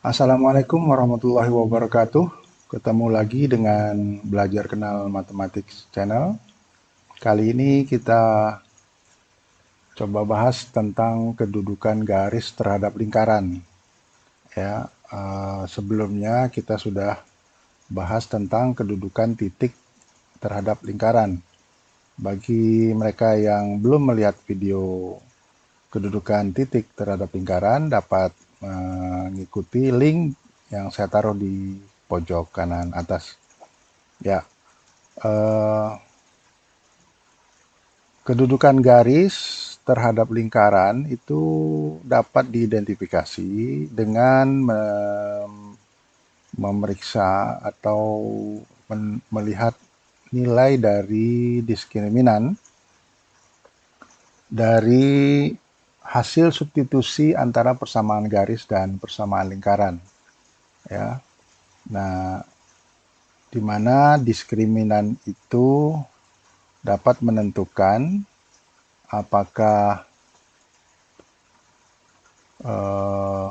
Assalamualaikum warahmatullahi wabarakatuh. Ketemu lagi dengan Belajar Kenal Matematik Channel. Kali ini kita coba bahas tentang kedudukan garis terhadap lingkaran. Ya, sebelumnya kita sudah bahas tentang kedudukan titik terhadap lingkaran. Bagi mereka yang belum melihat video kedudukan titik terhadap lingkaran, dapat mengikuti link yang saya taruh di pojok kanan atas. Ya, eh, kedudukan garis terhadap lingkaran itu dapat diidentifikasi dengan memeriksa atau melihat nilai dari diskriminan dari hasil substitusi antara persamaan garis dan persamaan lingkaran. Ya, nah, di mana diskriminan itu dapat menentukan apakah eh,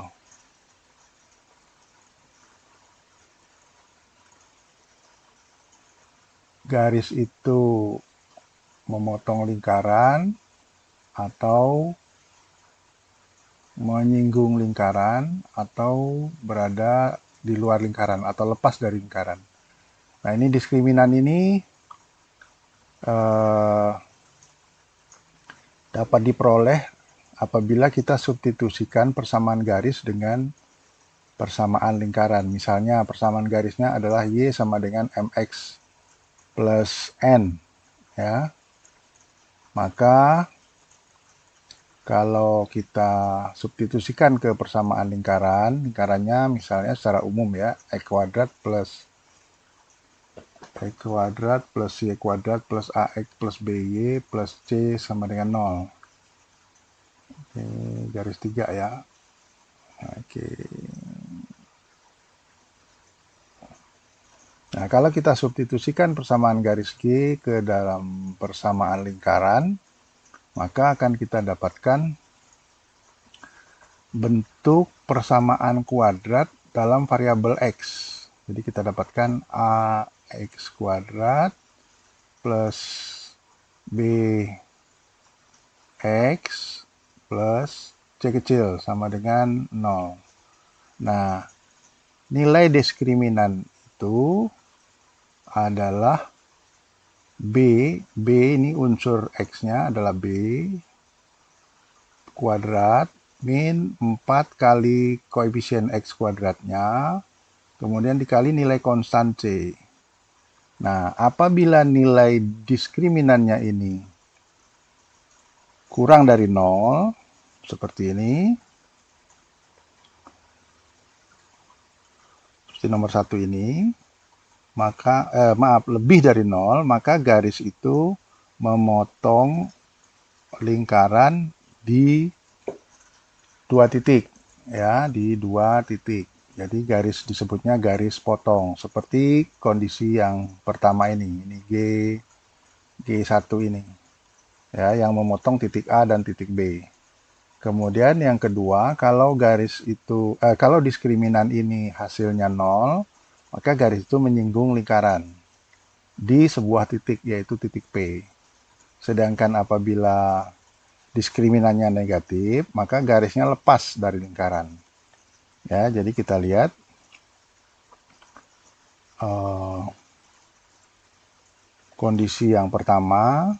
garis itu memotong lingkaran atau menyinggung lingkaran atau berada di luar lingkaran atau lepas dari lingkaran. Nah, ini diskriminan ini eh, dapat diperoleh apabila kita substitusikan persamaan garis dengan persamaan lingkaran. Misalnya persamaan garisnya adalah Y sama dengan MX plus N. Ya, maka kalau kita substitusikan ke persamaan lingkaran, lingkarannya misalnya secara umum ya, X Y kuadrat plus AX plus BY plus C sama dengan 0. Oke, garis 3 ya. Oke. Nah, kalau kita substitusikan persamaan garis G ke dalam persamaan lingkaran, maka akan kita dapatkan bentuk persamaan kuadrat dalam variabel X. Jadi kita dapatkan AX kuadrat plus BX plus C kecil sama dengan 0. Nah, nilai diskriminan itu adalah B. B ini unsur X-nya adalah B kuadrat min 4 kali koefisien X kuadratnya, kemudian dikali nilai konstan C. Nah, apabila nilai diskriminannya ini kurang dari 0, seperti ini, seperti nomor 1 ini, maka lebih dari 0, maka garis itu memotong lingkaran di 2 titik, ya, di 2 titik. Jadi garis disebutnya garis potong, seperti kondisi yang pertama ini G1 ini, ya, yang memotong titik A dan titik B. Kemudian yang kedua, kalau diskriminan ini hasilnya 0, maka garis itu menyinggung lingkaran di sebuah titik, yaitu titik P. Sedangkan apabila diskriminannya negatif, maka garisnya lepas dari lingkaran. Ya, jadi kita lihat kondisi yang pertama.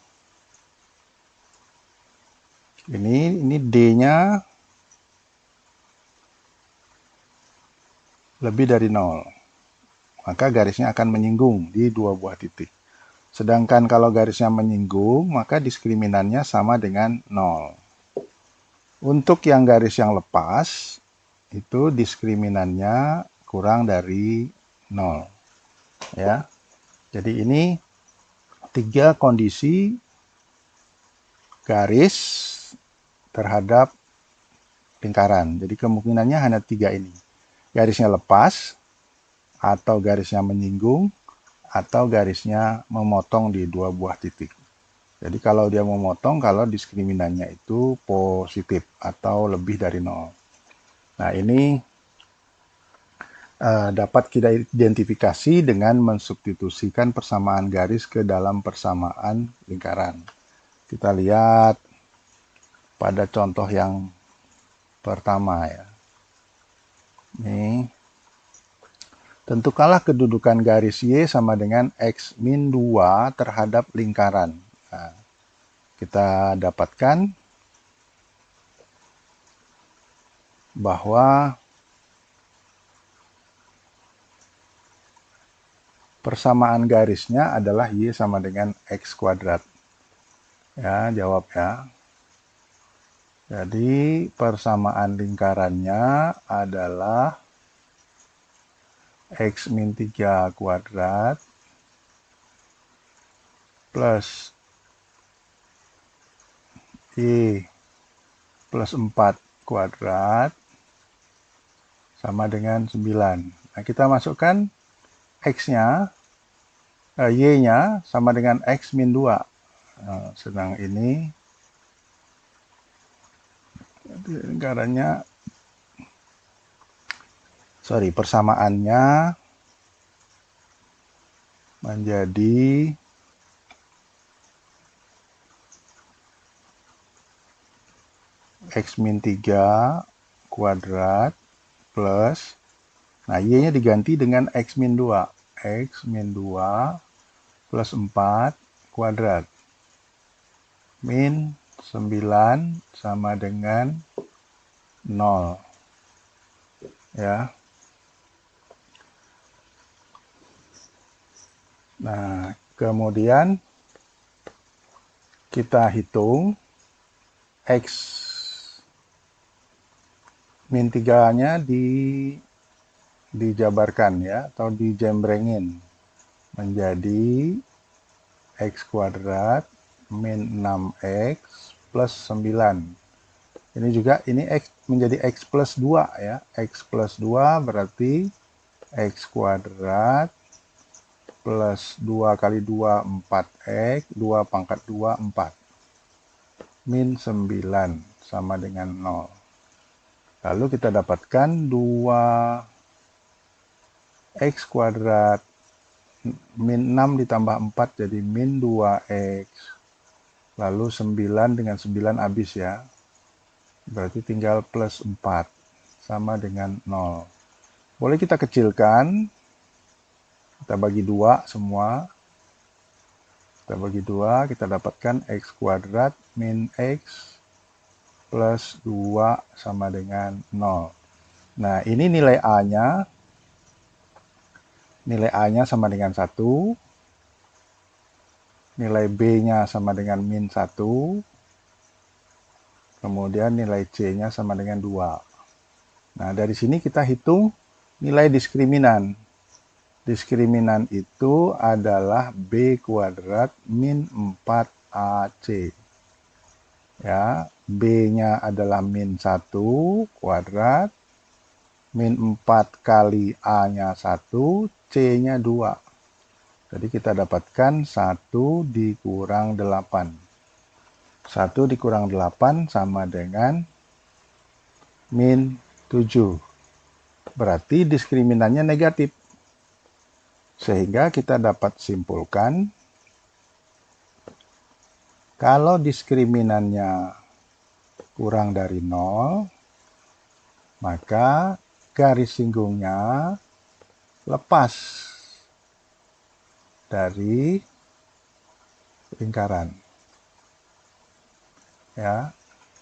Ini D-nya lebih dari 0. Maka garisnya akan menyinggung di dua buah titik. Sedangkan kalau garisnya menyinggung, maka diskriminannya sama dengan 0. Untuk yang garis yang lepas, itu diskriminannya kurang dari 0. Ya. Jadi ini 3 kondisi garis terhadap lingkaran. Jadi kemungkinannya hanya 3 ini. Garisnya lepas, atau garisnya menyinggung, atau garisnya memotong di dua buah titik. Jadi kalau dia memotong, kalau diskriminannya itu positif atau lebih dari 0. Nah, ini dapat kita identifikasi dengan mensubstitusikan persamaan garis ke dalam persamaan lingkaran. Kita lihat pada contoh yang pertama ya. Nih, tentukanlah kedudukan garis Y sama dengan X min 2 terhadap lingkaran. Nah, kita dapatkan bahwa persamaan garisnya adalah Y sama dengan X kuadrat. Ya, jawab ya. Jadi persamaan lingkarannya adalah X min 3 kuadrat plus Y plus 4 kuadrat sama dengan 9. Nah, kita masukkan X-nya, Y-nya sama dengan X min 2. Nah, sedang ini lingkarannya, persamaannya menjadi X min 3 kuadrat plus, nah Y-nya diganti dengan X min 2. X min 2 plus 4 kuadrat. Min 9 sama dengan 0. Ya. Nah, kemudian kita hitung X min 3-nya dijabarkan ya, atau dijembrengin menjadi X kuadrat min 6X plus 9. Ini juga, ini X menjadi X plus 2 ya. X plus 2 berarti X kuadrat plus 2 kali 2, 4X, 2 pangkat 2, 4. Min 9 sama dengan 0. Lalu kita dapatkan 2X kuadrat min 6 ditambah 4 jadi min 2X. Lalu 9 dengan 9 habis ya. Berarti tinggal plus 4 sama dengan 0. Boleh kita kecilkan. Kita bagi 2 semua. Kita bagi 2, kita dapatkan X kuadrat min X plus 2 sama dengan 0. Nah, ini nilai A-nya. Nilai A-nya sama dengan 1. Nilai B-nya sama dengan min 1. Kemudian nilai C-nya sama dengan 2. Nah, dari sini kita hitung nilai diskriminan. Diskriminan itu adalah B kuadrat min 4AC. Ya, B-nya adalah min 1 kuadrat, min 4 kali A-nya 1, C-nya 2. Jadi kita dapatkan 1 dikurang 8. 1 dikurang 8 sama dengan min 7. Berarti diskriminannya negatif. Sehingga kita dapat simpulkan kalau diskriminannya kurang dari 0, maka garis singgungnya lepas dari lingkaran. Ya,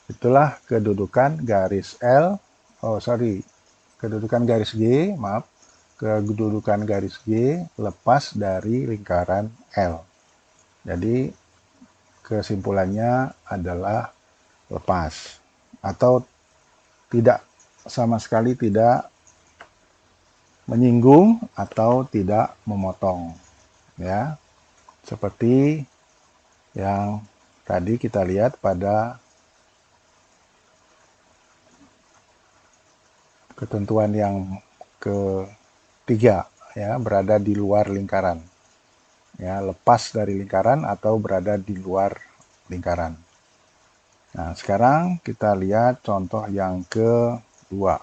itulah kedudukan garis kedudukan garis G, kedudukan garis G lepas dari lingkaran L. Jadi kesimpulannya adalah lepas atau tidak, sama sekali tidak menyinggung atau tidak memotong. Ya, seperti yang tadi kita lihat pada ketentuan yang ketiga, ya, berada di luar lingkaran. Ya, lepas dari lingkaran atau berada di luar lingkaran. Nah, sekarang kita lihat contoh yang kedua.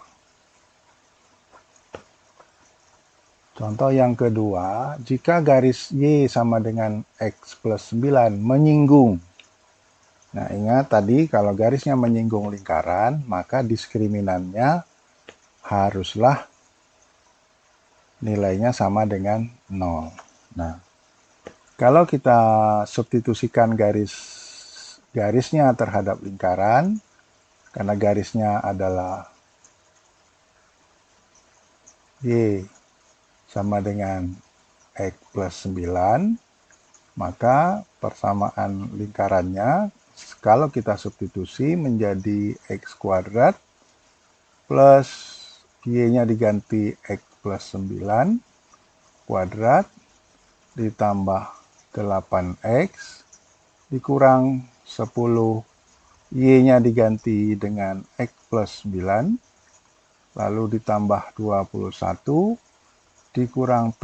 Contoh yang kedua, jika garis Y sama dengan X plus 9 menyinggung. Nah, ingat tadi kalau garisnya menyinggung lingkaran, maka diskriminannya haruslah nilainya sama dengan 0. Nah, kalau kita substitusikan garisnya terhadap lingkaran, karena garisnya adalah Y sama dengan X plus 9, maka persamaan lingkarannya kalau kita substitusi menjadi X kuadrat plus Y-nya diganti X plus 9 kuadrat ditambah 8X dikurang 10, Y-nya diganti dengan X plus 9, lalu ditambah 21, dikurang P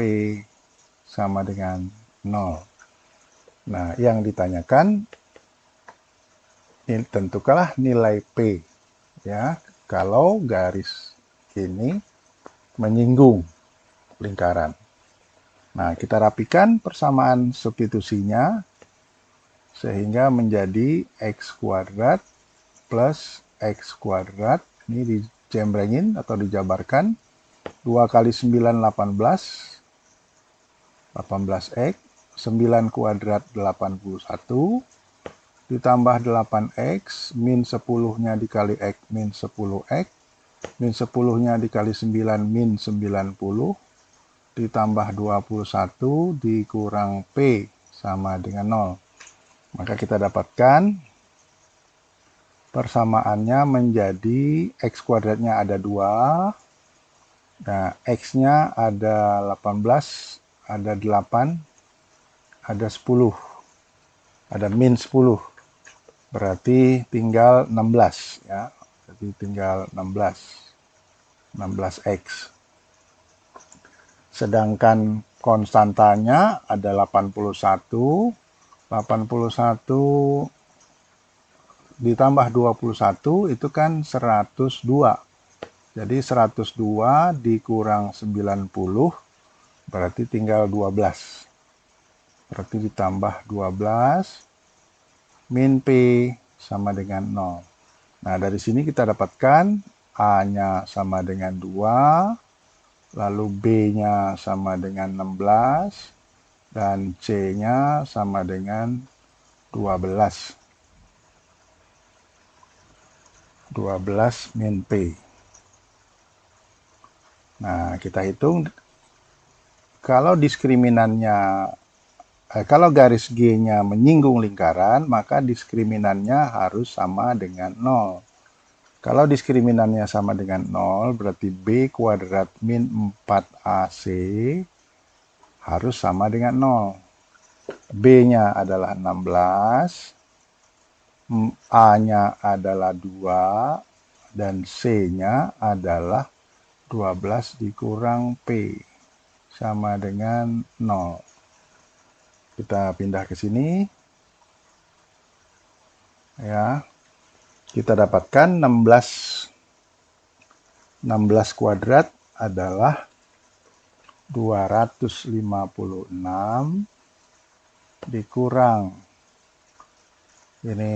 sama dengan 0. Nah, yang ditanyakan, tentukanlah nilai P, ya, kalau garis ini menyinggung lingkaran. Nah, kita rapikan persamaan substitusinya sehingga menjadi X kuadrat plus X kuadrat. Ini dijembrengin atau dijabarkan. 2 kali 9, 18X. 9 kuadrat 81. Ditambah 8X. Min 10-nya dikali X min 10X. Min 10-nya dikali 9 min 90. Ditambah 21 dikurang P sama dengan 0. Maka kita dapatkan persamaannya menjadi X kuadratnya ada 2. Nah, X-nya ada 18, ada 8, ada 10. Ada min 10. Berarti tinggal 16, ya. Jadi tinggal 16X. Sedangkan konstantanya ada 81 ditambah 21 itu kan 102. Jadi 102 dikurang 90 berarti tinggal 12. Berarti ditambah 12 min P sama dengan 0. Nah, dari sini kita dapatkan A-nya sama dengan 2, lalu B-nya sama dengan 16, dan C-nya sama dengan 12. 12 min P. Nah, kita hitung kalau diskriminannya kalau garis G-nya menyinggung lingkaran, maka diskriminannya harus sama dengan 0. Kalau diskriminannya sama dengan 0, berarti B kuadrat min 4AC harus sama dengan 0. B-nya adalah 16, A-nya adalah 2, dan C-nya adalah 12 dikurang P sama dengan 0. Kita pindah ke sini. Ya. Kita dapatkan 16 kuadrat adalah 256 dikurang ini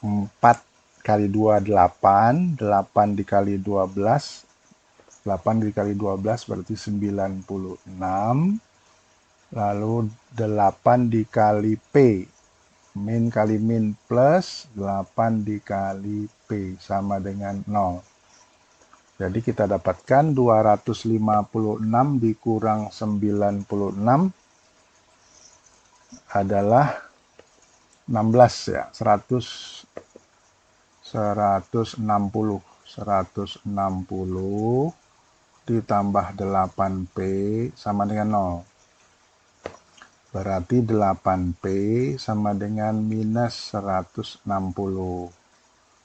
4 kali 2 8, 8 dikali 12, 8 dikali 12 berarti 96, lalu 8 dikali P, min kali min plus 8 dikali P sama dengan 0. Jadi kita dapatkan 256 dikurang 96 adalah 16, ya, 160 ditambah 8P sama dengan 0. Berarti 8P sama dengan minus 160.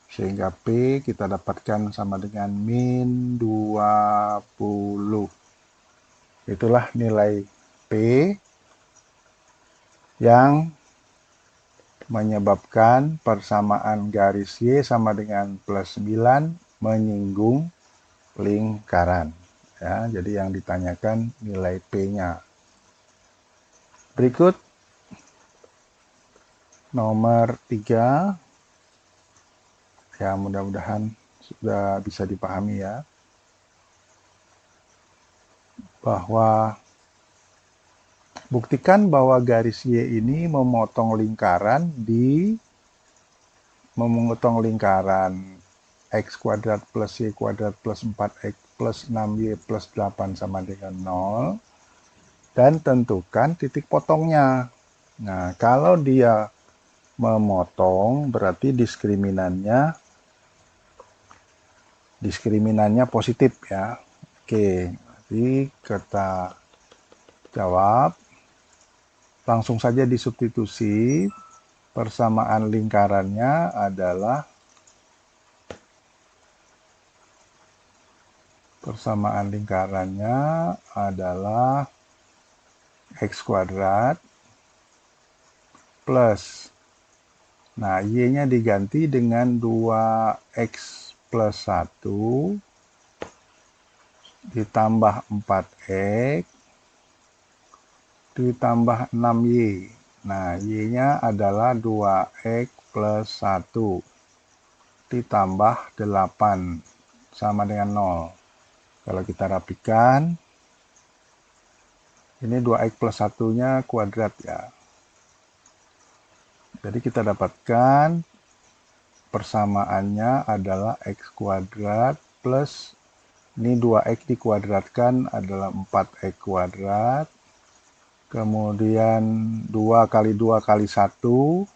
Sehingga P kita dapatkan sama dengan min 20. Itulah nilai P yang menyebabkan persamaan garis Y sama dengan plus 9 menyinggung lingkaran. Ya, jadi yang ditanyakan nilai P-nya. Berikut nomor 3. Ya, mudah-mudahan sudah bisa dipahami ya. Bahwa buktikan bahwa garis Y ini memotong lingkaran X kuadrat plus Y kuadrat plus 4X plus 6Y plus 8 sama dengan 0. Dan tentukan titik potongnya. Nah, kalau dia memotong, berarti diskriminannya positif ya. Oke, jadi kita jawab. Langsung saja disubstitusi. Persamaan lingkarannya adalah X kuadrat plus, nah Y-nya diganti dengan 2X plus 1 ditambah 4X ditambah 6Y. Nah, Y-nya adalah 2X plus 1 ditambah 8 sama dengan 0. Kalau kita rapikan, ini 2X plus 1-nya kuadrat ya. Jadi kita dapatkan persamaannya adalah X kuadrat plus, ini 2X dikuadratkan adalah 4X kuadrat. Kemudian 2 kali 2 kali 1,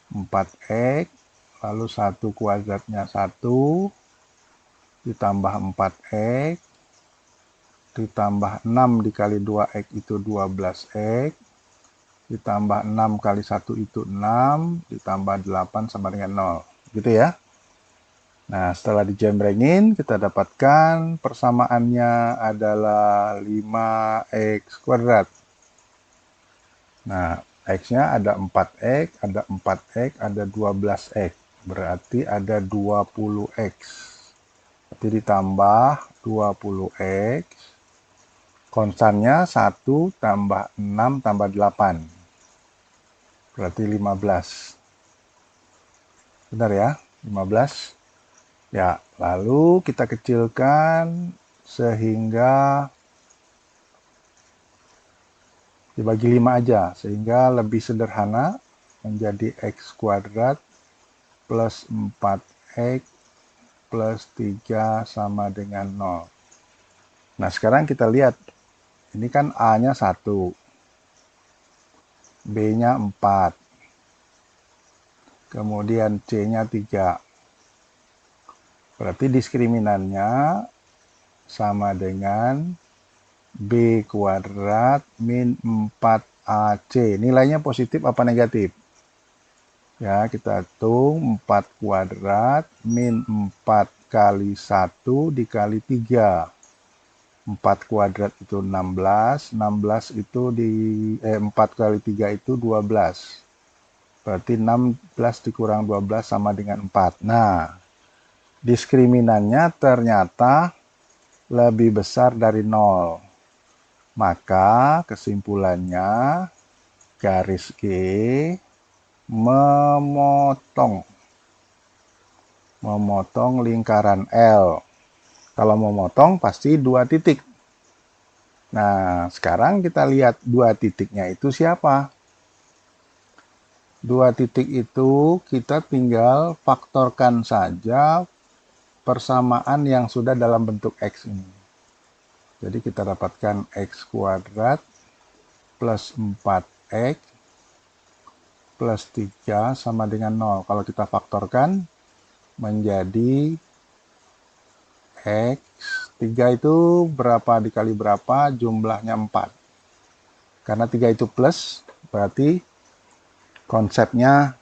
4X. Lalu 1 kuadratnya 1, ditambah 4X. Ditambah 6 dikali 2X itu 12X. Ditambah 6 kali 1 itu 6, ditambah 8 sama dengan 0. Gitu ya. Nah, setelah dijembrengin, kita dapatkan persamaannya adalah 5X kuadrat. Nah, X-nya ada 4X, ada 4X, ada 12X. Berarti ada 20X. Berarti ditambah 20X. Konstannya 1 tambah 6 tambah 8. Berarti 15. Benar ya? 15. Ya, lalu kita kecilkan sehingga dibagi 5 aja. Sehingga lebih sederhana menjadi X kuadrat plus 4X plus 3 sama dengan 0. Nah, sekarang kita lihat. Ini kan A-nya 1. B-nya 4. Kemudian C-nya 3. Berarti diskriminannya sama dengan B kuadrat min 4AC. Nilainya positif apa negatif? Ya, kita hitung 4 kuadrat min 4 kali 1 dikali 3. 4 kuadrat itu 16. 16 itu 4 kali 3 itu 12. Berarti 16 dikurang 12 sama dengan 4. Nah, diskriminannya ternyata lebih besar dari 0. Maka kesimpulannya garis G memotong lingkaran L. Kalau memotong pasti 2 titik. Nah, sekarang kita lihat 2 titiknya itu siapa? 2 titik itu kita tinggal faktorkan saja persamaan yang sudah dalam bentuk X ini. Jadi kita dapatkan X kuadrat plus 4X plus 3 sama dengan 0. Kalau kita faktorkan menjadi X. 3 itu berapa dikali berapa? Jumlahnya 4. Karena 3 itu plus, berarti konsepnya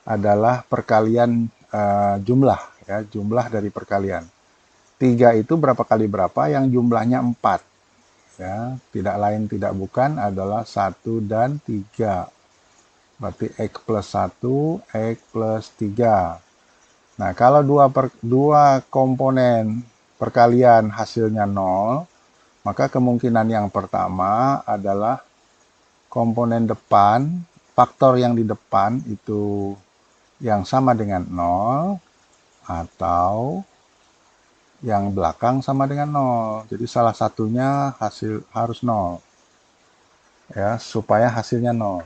adalah perkalian jumlah. Ya, jumlah dari perkalian. 3 itu berapa kali berapa? Yang jumlahnya 4. Ya, tidak lain tidak bukan adalah 1 dan 3. Berarti X plus 1, X plus 3. Nah, kalau dua komponen perkalian hasilnya 0, maka kemungkinan yang pertama adalah komponen depan, faktor yang di depan itu yang sama dengan 0, atau yang belakang sama dengan 0. Jadi salah satunya harus 0. Ya, supaya hasilnya 0.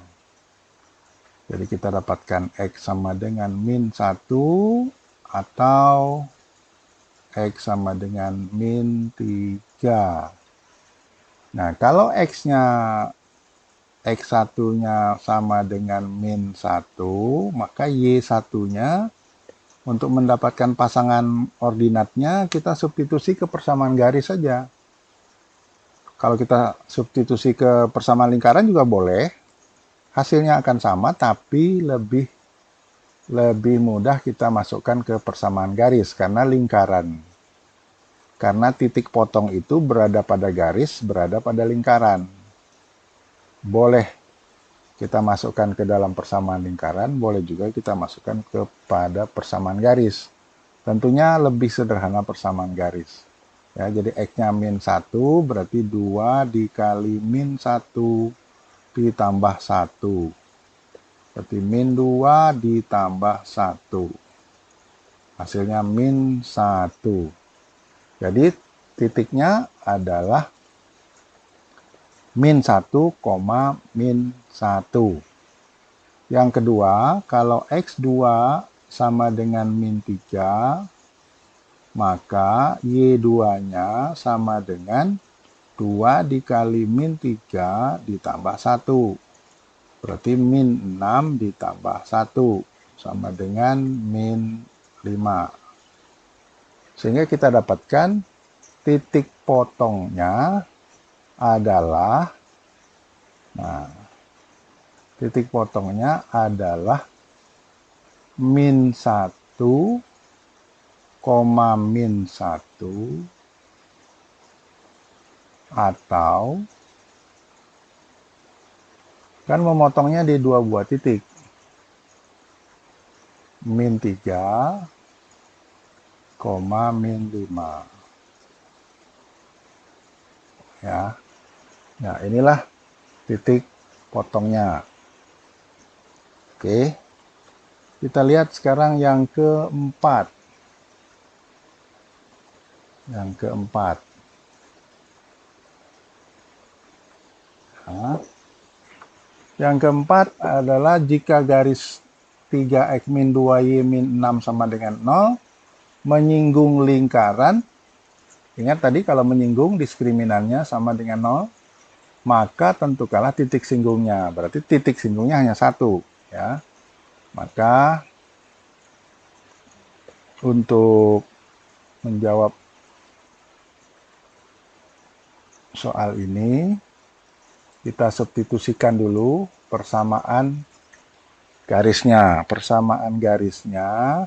Jadi kita dapatkan X sama dengan min 1 atau X sama dengan min 3. Nah, kalau X1-nya sama dengan min 1, maka Y1-nya untuk mendapatkan pasangan ordinatnya kita substitusi ke persamaan garis saja. Kalau kita substitusi ke persamaan lingkaran juga boleh. Hasilnya akan sama, tapi lebih mudah kita masukkan ke persamaan garis karena lingkaran. Karena titik potong itu berada pada garis, berada pada lingkaran. Boleh kita masukkan ke dalam persamaan lingkaran, boleh juga kita masukkan kepada persamaan garis. Tentunya lebih sederhana persamaan garis. Ya, jadi X-nya min 1 berarti 2 dikali min 1 ditambah 1. Berarti min 2 ditambah 1. Hasilnya min 1. Jadi titiknya adalah min 1, min 1. Yang kedua, kalau X2 sama dengan min 3, maka Y2-nya sama dengan 2 dikali min 3 ditambah 1. Berarti min 6 ditambah 1 sama dengan min 5. Sehingga kita dapatkan titik potongnya adalah, titik potongnya adalah min 1, min 1, atau kan memotongnya di dua buah titik, min 3, min 5. Ya. Nah, inilah titik potongnya. Oke. Kita lihat sekarang yang keempat. Yang keempat. Nah, yang keempat adalah jika garis 3X min 2Y min 6 sama dengan 0, menyinggung lingkaran. Ingat tadi kalau menyinggung diskriminannya sama dengan 0, maka tentukanlah titik singgungnya. Berarti titik singgungnya hanya 1. Ya. Maka untuk menjawab soal ini, kita substitusikan dulu persamaan garisnya. Persamaan garisnya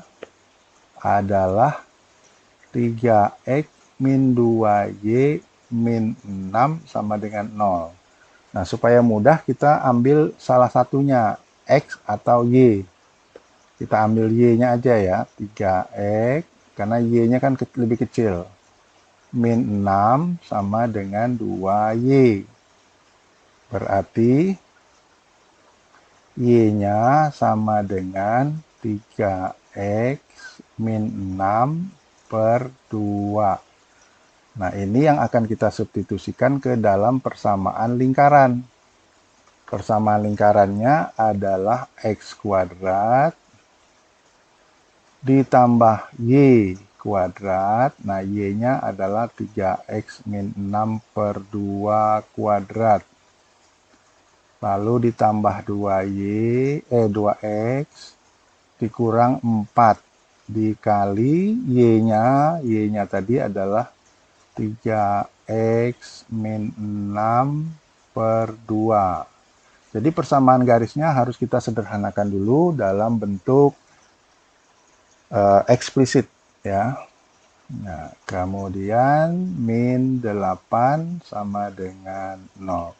adalah 3X min 2Y min 6 sama dengan 0. Nah, supaya mudah kita ambil salah satunya, X atau Y. Kita ambil Y-nya aja ya, 3X, karena Y-nya kan lebih kecil. Min 6 sama dengan 2Y. Berarti Y-nya sama dengan 3X min 6 per 2. Nah, ini yang akan kita substitusikan ke dalam persamaan lingkaran. Persamaan lingkarannya adalah X kuadrat ditambah Y kuadrat. Nah, Y-nya adalah 3X min 6 per 2 kuadrat. Lalu ditambah 2X dikurang 4 dikali Y-nya tadi adalah 3X min 6 per 2. Jadi persamaan garisnya harus kita sederhanakan dulu dalam bentuk eksplisit ya. Nah, kemudian min 8 sama dengan 0.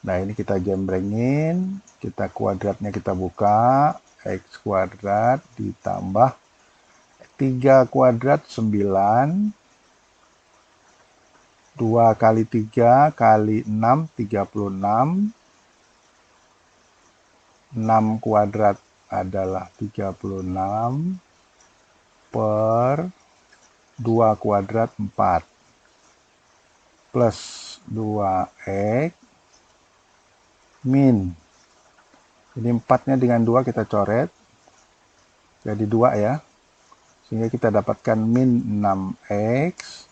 Nah, ini kita jembrengin, kita kuadratnya kita buka, X kuadrat ditambah 3 kuadrat 9 2 kali 3 kali 6, 36. 6 kuadrat adalah 36 per 2 kuadrat 4 plus 2x min. Ini 4-nya dengan 2 kita coret. Jadi 2 ya. Sehingga kita dapatkan min 6x.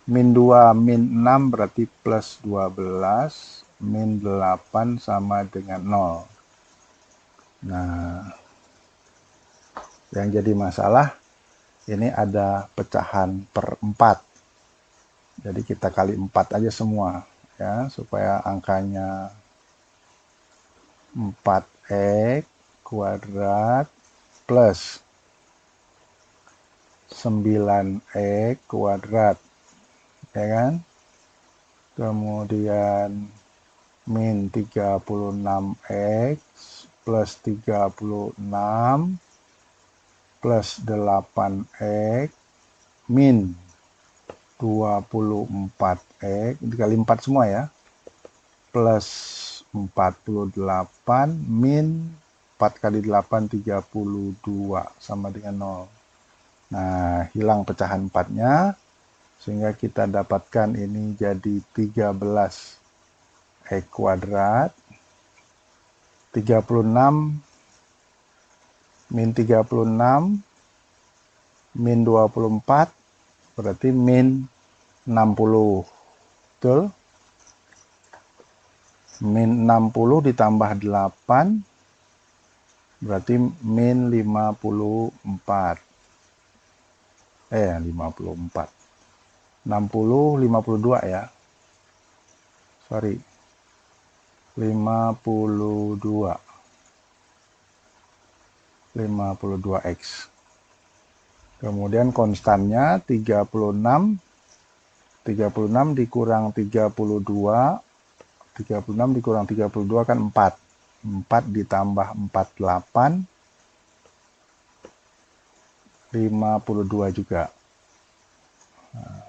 Min 2 min 6 berarti plus 12. Min 8 sama dengan 0. Nah, yang jadi masalah ini ada pecahan per 4. Jadi kita kali 4 aja semua ya, supaya angkanya 4x kuadrat plus 9x kuadrat, ya kan? Kemudian min 36x plus 36 plus 8x min 24x, dikali 4 semua ya, plus 48 min 4 kali 8 32 sama dengan 0. Nah, hilang pecahan 4-nya, sehingga kita dapatkan ini jadi 13x kuadrat. 36 min 36 min 24 berarti min 60. Betul? Min 60 ditambah 8 berarti min 54. 54. 60 52 ya. Sorry. 52. 52x. Kemudian konstannya 36. 36 dikurang 32. 36 dikurang 32 kan 4. 4 ditambah 48. 52 juga. Nah,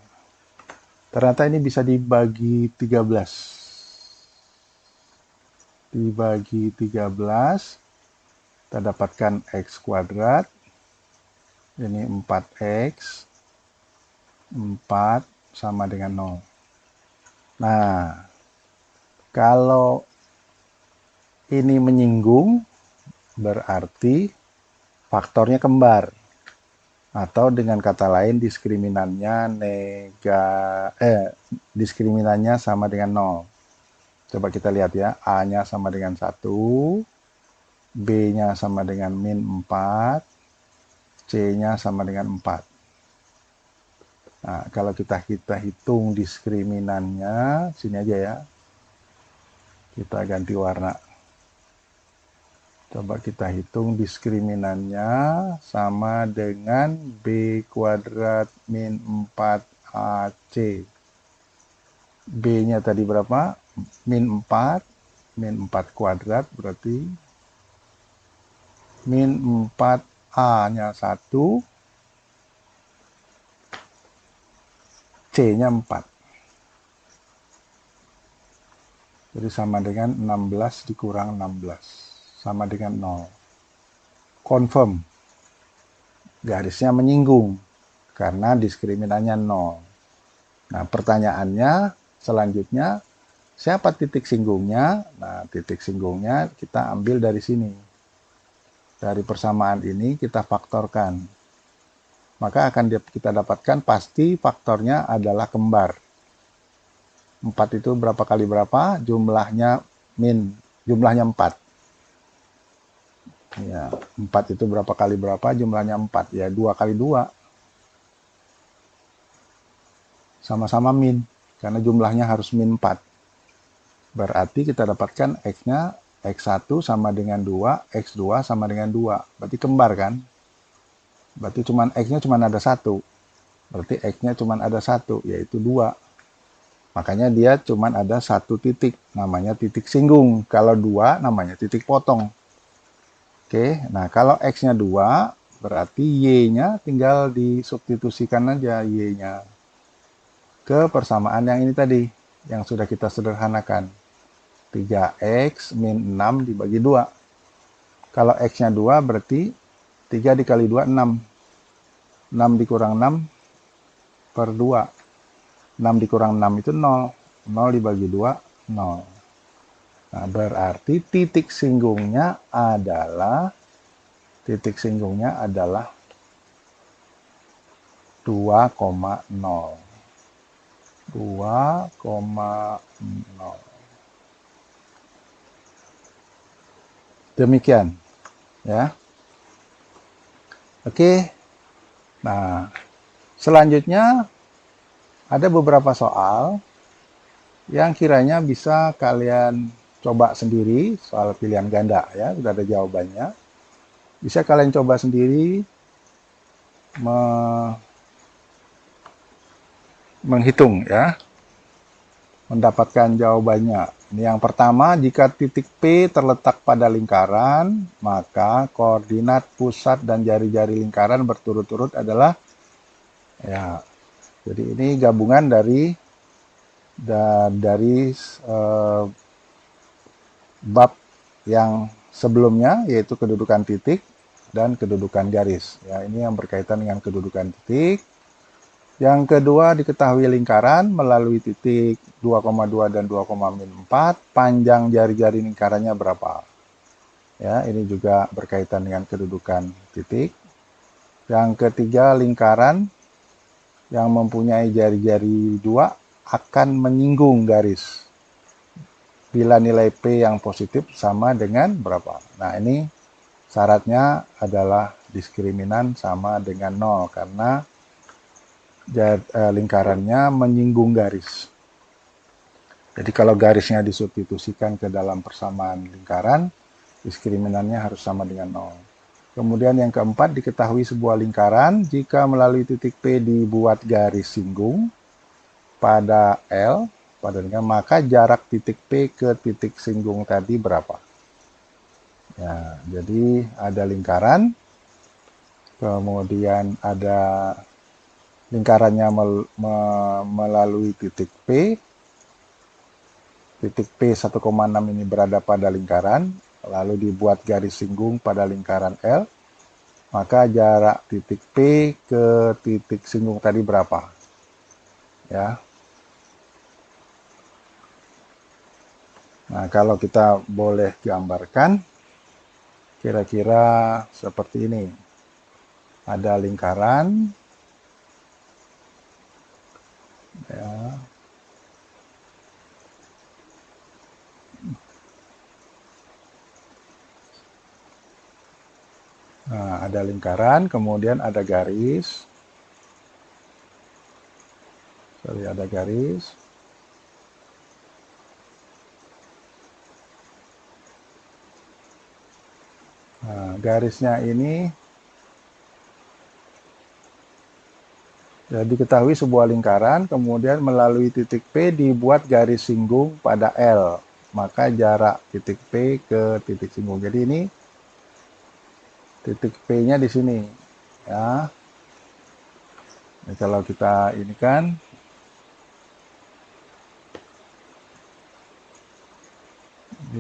ternyata ini bisa dibagi 13. Dibagi 13, kita dapatkan x kuadrat. Ini 4x. 4 sama dengan 0. Nah, kalau ini menyinggung, berarti faktornya kembar. Atau dengan kata lain diskriminannya diskriminannya sama dengan 0. Coba kita lihat ya, A-nya sama dengan 1, B-nya sama dengan min 4, C-nya sama dengan 4. Nah, kalau kita hitung diskriminannya, sini aja ya. Kita ganti warna. Coba kita hitung diskriminannya sama dengan B kuadrat min 4AC. B-nya tadi berapa? Min 4. Min 4 kuadrat berarti min 4A-nya 1. C-nya 4. Jadi sama dengan 16 dikurang 16. Sama dengan 0. Confirm. Garisnya menyinggung. Karena diskriminannya 0. Nah, pertanyaannya selanjutnya, siapa titik singgungnya? Nah, titik singgungnya kita ambil dari sini. Dari persamaan ini kita faktorkan. Maka akan kita dapatkan pasti faktornya adalah kembar. 4 itu berapa kali berapa? Jumlahnya 4. Ya, 4 itu berapa kali berapa? Jumlahnya 4. Ya, 2 kali 2. Sama-sama min. Karena jumlahnya harus min 4. Berarti kita dapatkan X-nya, X1 sama dengan 2, X2 sama dengan 2. Berarti kembar kan? Berarti X-nya cuma ada 1. Berarti X-nya cuma ada 1, yaitu 2. Makanya dia cuma ada 1 titik. Namanya titik singgung. Kalau 2, namanya titik potong. Oke, nah kalau X-nya 2, berarti Y-nya tinggal disubstitusikan aja Y-nya. ke persamaan yang ini tadi, yang sudah kita sederhanakan. 3x min 6 dibagi 2. Kalau x-nya 2 berarti 3 dikali 2, 6. 6 dikurang 6 per 2. 6 dikurang 6 itu 0. 0 dibagi 2, 0. Nah, berarti titik singgungnya adalah 2,0. 2,0. Demikian, ya. Oke. Nah, selanjutnya ada beberapa soal yang kiranya bisa kalian coba sendiri, soal pilihan ganda ya, sudah ada jawabannya. Bisa kalian coba sendiri menghitung ya, mendapatkan jawabannya. Ini yang pertama, jika titik P terletak pada lingkaran, maka koordinat pusat dan jari-jari lingkaran berturut-turut adalah ya. Jadi ini gabungan dari bab yang sebelumnya, yaitu kedudukan titik dan kedudukan garis. Ya, ini yang berkaitan dengan kedudukan titik. Yang kedua, diketahui lingkaran melalui titik 2,2 dan 2,4, panjang jari-jari lingkarannya berapa. Ya, ini juga berkaitan dengan kedudukan titik. Yang ketiga, lingkaran yang mempunyai jari-jari 2 akan menyinggung garis bila nilai P yang positif sama dengan berapa. Nah, ini syaratnya adalah diskriminan sama dengan 0 karena lingkarannya menyinggung garis. Jadi kalau garisnya disubstitusikan ke dalam persamaan lingkaran, diskriminannya harus sama dengan 0. Kemudian yang keempat, diketahui sebuah lingkaran jika melalui titik P dibuat garis singgung pada L, maka jarak titik P ke titik singgung tadi berapa? Ya, jadi ada lingkaran, kemudian ada lingkarannya melalui titik P 1,6 ini berada pada lingkaran, lalu dibuat garis singgung pada lingkaran L, maka jarak titik P ke titik singgung tadi berapa? Ya. Nah, kalau kita boleh gambarkan, kira-kira seperti ini. Ada lingkaran, ya. Nah, ada lingkaran, kemudian ada garis. Sorry, ada garis. Nah, garisnya ini ya, diketahui sebuah lingkaran, kemudian melalui titik P dibuat garis singgung pada L. Maka jarak titik P ke titik singgung. Jadi ini titik P-nya di sini. Ya. Nah, kalau kita ini kan,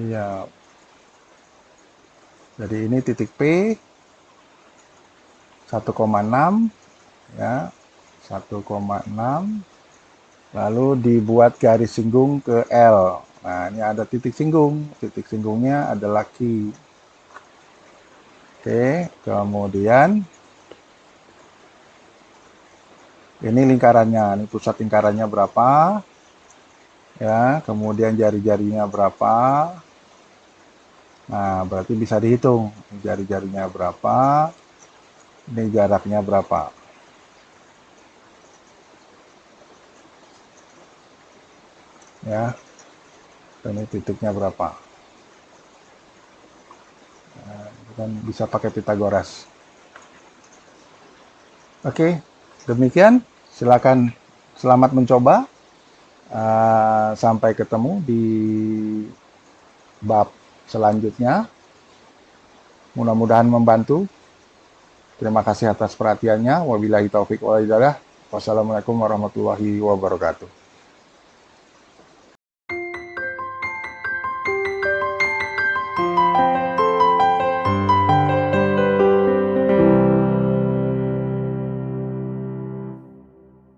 ya. Jadi ini titik P 1,6 ya, 1,6, lalu dibuat garis singgung ke L. Nah, ini ada titik singgung. Titik singgungnya adalah Q. Oke, kemudian ini lingkarannya. Ini pusat lingkarannya berapa? Ya, kemudian jari-jarinya berapa? Nah, berarti bisa dihitung. Jari-jarinya berapa? Ini jaraknya berapa? Ya, ini titiknya berapa? Nah, itu kan bisa pakai Pitagoras. Oke, demikian. Silakan, selamat mencoba. Sampai ketemu di bab selanjutnya. Mudah-mudahan membantu. Terima kasih atas perhatiannya. Wabillahi taufik wal hidayah. Wassalamualaikum warahmatullahi wabarakatuh.